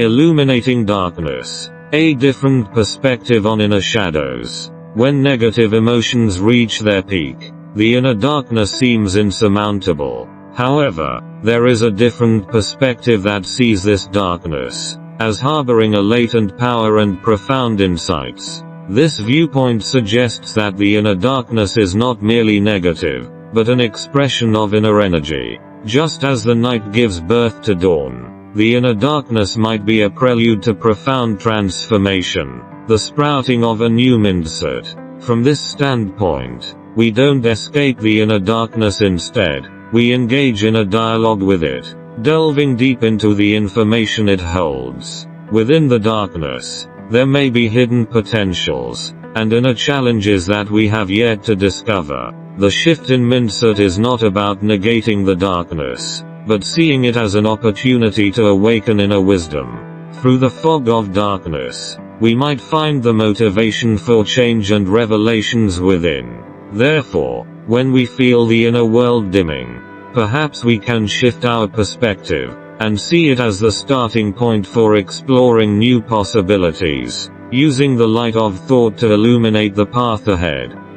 Illuminating darkness. A different perspective on inner shadows. When negative emotions reach their peak, the inner darkness seems insurmountable. However, there is a different perspective that sees this darkness as harboring a latent power and profound insights. This viewpoint suggests that the inner darkness is not merely negative, but an expression of inner energy. Just as the night gives birth to dawn, the inner darkness might be a prelude to profound transformation, the sprouting of a new mindset. From this standpoint, we don't escape the inner darkness. Instead, we engage in a dialogue with it, delving deep into the information it holds. Within the darkness, there may be hidden potentials and inner challenges that we have yet to discover. The shift in mindset is not about negating the darkness, but seeing it as an opportunity to awaken inner wisdom. Through the fog of darkness, we might find the motivation for change and revelations within. Therefore, when we feel the inner world dimming, perhaps we can shift our perspective and see it as the starting point for exploring new possibilities, using the light of thought to illuminate the path ahead.